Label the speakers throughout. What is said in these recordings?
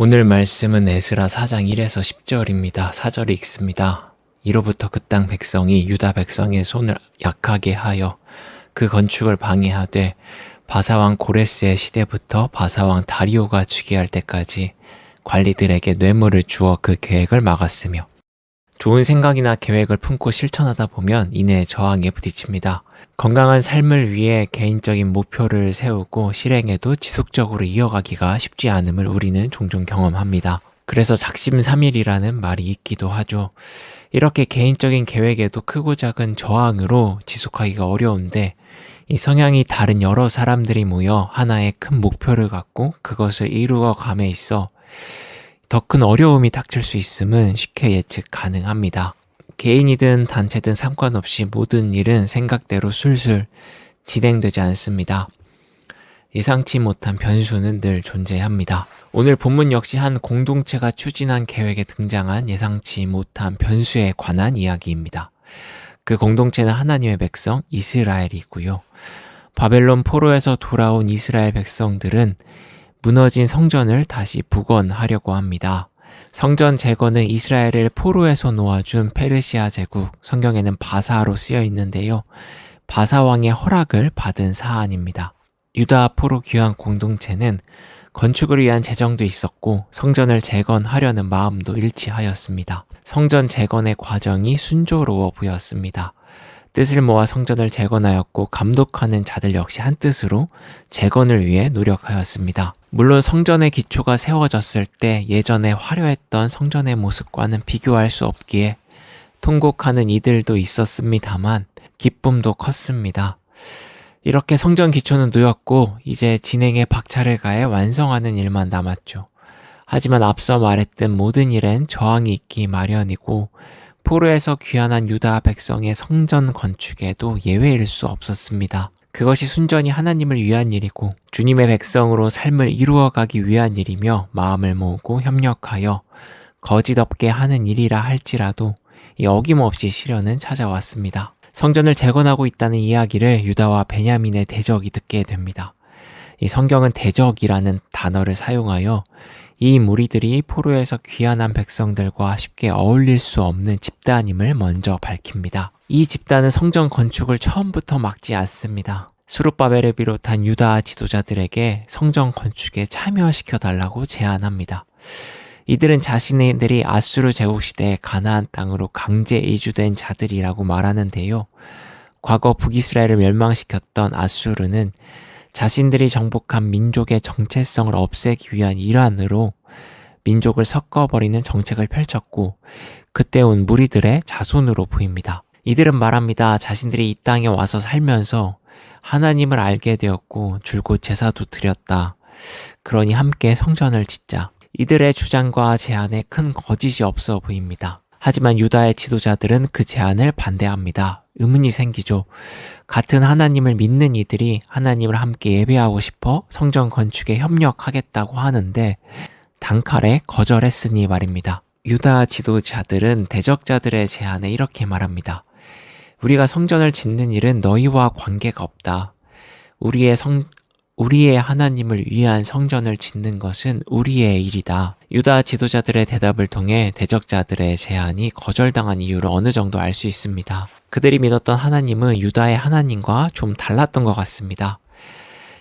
Speaker 1: 오늘 말씀은 에스라 4장 1에서 10절입니다. 4절이 읽습니다. 이로부터 그 땅 백성이 유다 백성의 손을 약하게 하여 그 건축을 방해하되 바사왕 고레스의 시대부터 바사왕 다리오가 즉위할 때까지 관리들에게 뇌물을 주어 그 계획을 막았으며, 좋은 생각이나 계획을 품고 실천하다 보면 이내 저항에 부딪힙니다. 건강한 삶을 위해 개인적인 목표를 세우고 실행해도 지속적으로 이어가기가 쉽지 않음을 우리는 종종 경험합니다. 그래서 작심삼일이라는 말이 있기도 하죠. 이렇게 개인적인 계획에도 크고 작은 저항으로 지속하기가 어려운데, 이 성향이 다른 여러 사람들이 모여 하나의 큰 목표를 갖고 그것을 이루어 감에 있어 더 큰 어려움이 닥칠 수 있음은 쉽게 예측 가능합니다. 개인이든 단체든 상관없이 모든 일은 생각대로 술술 진행되지 않습니다. 예상치 못한 변수는 늘 존재합니다. 오늘 본문 역시 한 공동체가 추진한 계획에 등장한 예상치 못한 변수에 관한 이야기입니다. 그 공동체는 하나님의 백성 이스라엘이고요. 바벨론 포로에서 돌아온 이스라엘 백성들은 무너진 성전을 다시 복원하려고 합니다. 성전 재건은 이스라엘을 포로에서 놓아준 페르시아 제국, 성경에는 바사로 쓰여 있는데요. 바사 왕의 허락을 받은 사안입니다. 유다 포로 귀환 공동체는 건축을 위한 재정도 있었고 성전을 재건하려는 마음도 일치하였습니다. 성전 재건의 과정이 순조로워 보였습니다. 뜻을 모아 성전을 재건하였고 감독하는 자들 역시 한 뜻으로 재건을 위해 노력하였습니다. 물론 성전의 기초가 세워졌을 때 예전에 화려했던 성전의 모습과는 비교할 수 없기에 통곡하는 이들도 있었습니다만 기쁨도 컸습니다. 이렇게 성전 기초는 놓였고 이제 진행에 박차를 가해 완성하는 일만 남았죠. 하지만 앞서 말했던 모든 일엔 저항이 있기 마련이고 포로에서 귀환한 유다 백성의 성전 건축에도 예외일 수 없었습니다. 그것이 순전히 하나님을 위한 일이고 주님의 백성으로 삶을 이루어가기 위한 일이며 마음을 모으고 협력하여 거짓 없게 하는 일이라 할지라도 이 어김없이 시련은 찾아왔습니다. 성전을 재건하고 있다는 이야기를 유다와 베냐민의 대적이 듣게 됩니다. 이 성경은 대적이라는 단어를 사용하여 이 무리들이 포로에서 귀환한 백성들과 쉽게 어울릴 수 없는 집단임을 먼저 밝힙니다. 이 집단은 성전 건축을 처음부터 막지 않습니다. 스룹바벨을 비롯한 유다 지도자들에게 성전 건축에 참여시켜달라고 제안합니다. 이들은 자신들이 아수르 제국 시대에 가나안 땅으로 강제 이주된 자들이라고 말하는데요. 과거 북이스라엘을 멸망시켰던 아수르는 자신들이 정복한 민족의 정체성을 없애기 위한 일환으로 민족을 섞어버리는 정책을 펼쳤고 그때 온 무리들의 자손으로 보입니다. 이들은 말합니다. 자신들이 이 땅에 와서 살면서 하나님을 알게 되었고 줄곧 제사도 드렸다. 그러니 함께 성전을 짓자. 이들의 주장과 제안에 큰 거짓이 없어 보입니다. 하지만 유다의 지도자들은 그 제안을 반대합니다. 의문이 생기죠. 같은 하나님을 믿는 이들이 하나님을 함께 예배하고 싶어 성전 건축에 협력하겠다고 하는데 단칼에 거절했으니 말입니다. 유다 지도자들은 대적자들의 제안에 이렇게 말합니다. 우리가 성전을 짓는 일은 너희와 관계가 없다. 우리의 하나님을 위한 성전을 짓는 것은 우리의 일이다. 유다 지도자들의 대답을 통해 대적자들의 제안이 거절당한 이유를 어느 정도 알 수 있습니다. 그들이 믿었던 하나님은 유다의 하나님과 좀 달랐던 것 같습니다.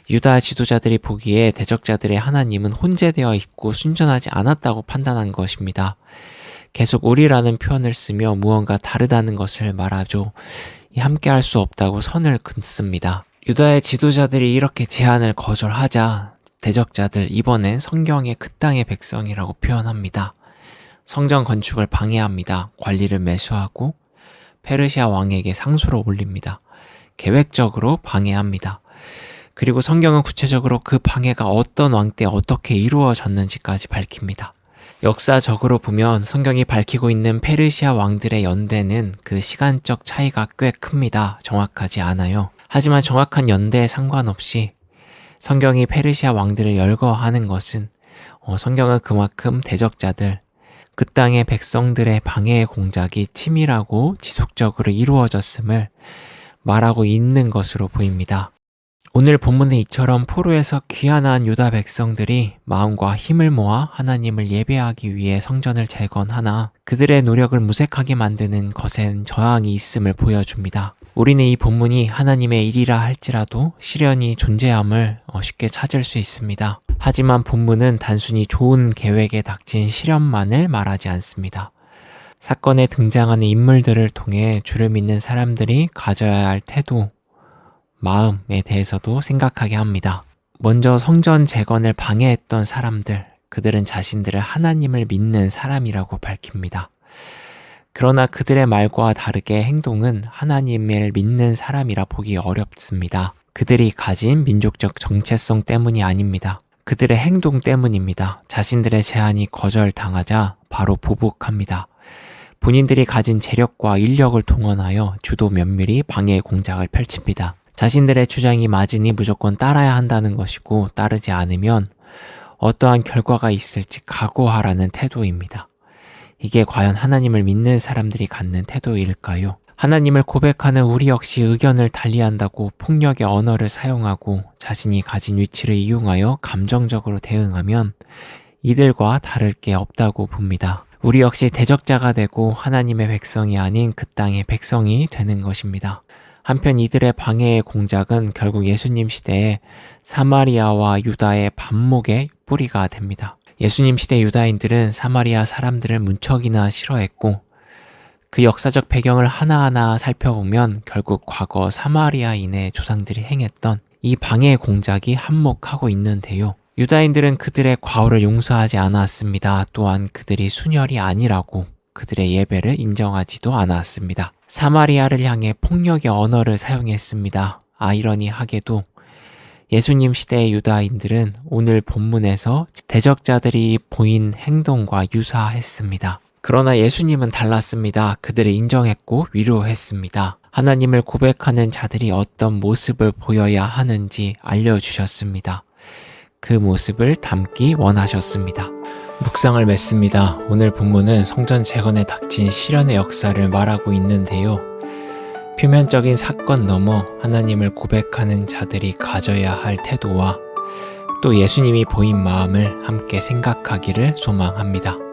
Speaker 1: 유다 지도자들이 보기에 대적자들의 하나님은 혼재되어 있고 순전하지 않았다고 판단한 것입니다. 계속 우리라는 표현을 쓰며 무언가 다르다는 것을 말하죠. 함께 할 수 없다고 선을 긋습니다. 유다의 지도자들이 이렇게 제안을 거절하자 대적자들 이번엔 성경의 그 땅의 백성이라고 표현합니다. 성전 건축을 방해합니다. 관리를 매수하고 페르시아 왕에게 상소를 올립니다. 계획적으로 방해합니다. 그리고 성경은 구체적으로 그 방해가 어떤 왕 때 어떻게 이루어졌는지까지 밝힙니다. 역사적으로 보면 성경이 밝히고 있는 페르시아 왕들의 연대는 그 시간적 차이가 꽤 큽니다. 정확하지 않아요. 하지만 정확한 연대에 상관없이 성경이 페르시아 왕들을 열거하는 것은 성경은 그만큼 대적자들, 그 땅의 백성들의 방해의 공작이 치밀하고 지속적으로 이루어졌음을 말하고 있는 것으로 보입니다. 오늘 본문은 이처럼 포로에서 귀환한 유다 백성들이 마음과 힘을 모아 하나님을 예배하기 위해 성전을 재건하나 그들의 노력을 무색하게 만드는 거센 저항이 있음을 보여줍니다. 우리는 이 본문이 하나님의 일이라 할지라도 시련이 존재함을 쉽게 찾을 수 있습니다. 하지만 본문은 단순히 좋은 계획에 닥친 시련만을 말하지 않습니다. 사건에 등장하는 인물들을 통해 주를 믿는 사람들이 가져야 할 태도, 마음에 대해서도 생각하게 합니다. 먼저 성전 재건을 방해했던 사람들, 그들은 자신들을 하나님을 믿는 사람이라고 밝힙니다. 그러나 그들의 말과 다르게 행동은 하나님을 믿는 사람이라 보기 어렵습니다. 그들이 가진 민족적 정체성 때문이 아닙니다. 그들의 행동 때문입니다. 자신들의 제안이 거절당하자 바로 보복합니다. 본인들이 가진 재력과 인력을 동원하여 주도 면밀히 방해 공작을 펼칩니다. 자신들의 주장이 맞으니 무조건 따라야 한다는 것이고 따르지 않으면 어떠한 결과가 있을지 각오하라는 태도입니다. 이게 과연 하나님을 믿는 사람들이 갖는 태도일까요? 하나님을 고백하는 우리 역시 의견을 달리한다고 폭력의 언어를 사용하고 자신이 가진 위치를 이용하여 감정적으로 대응하면 이들과 다를 게 없다고 봅니다. 우리 역시 대적자가 되고 하나님의 백성이 아닌 그 땅의 백성이 되는 것입니다. 한편 이들의 방해의 공작은 결국 예수님 시대에 사마리아와 유다의 반목의 뿌리가 됩니다. 예수님 시대 유다인들은 사마리아 사람들을 무척이나 싫어했고 그 역사적 배경을 하나하나 살펴보면 결국 과거 사마리아인의 조상들이 행했던 이 방해 공작이 한몫하고 있는데요. 유다인들은 그들의 과오를 용서하지 않았습니다. 또한 그들이 순혈이 아니라고 그들의 예배를 인정하지도 않았습니다. 사마리아를 향해 폭력의 언어를 사용했습니다. 아이러니하게도 예수님 시대의 유다인들은 오늘 본문에서 대적자들이 보인 행동과 유사했습니다. 그러나 예수님은 달랐습니다. 그들을 인정했고 위로했습니다. 하나님을 고백하는 자들이 어떤 모습을 보여야 하는지 알려주셨습니다. 그 모습을 담기 원하셨습니다. 묵상을 맺습니다. 오늘 본문은 성전 재건에 닥친 시련의 역사를 말하고 있는데요. 표면적인 사건 너머 하나님을 고백하는 자들이 가져야 할 태도와 또 예수님이 보인 마음을 함께 생각하기를 소망합니다.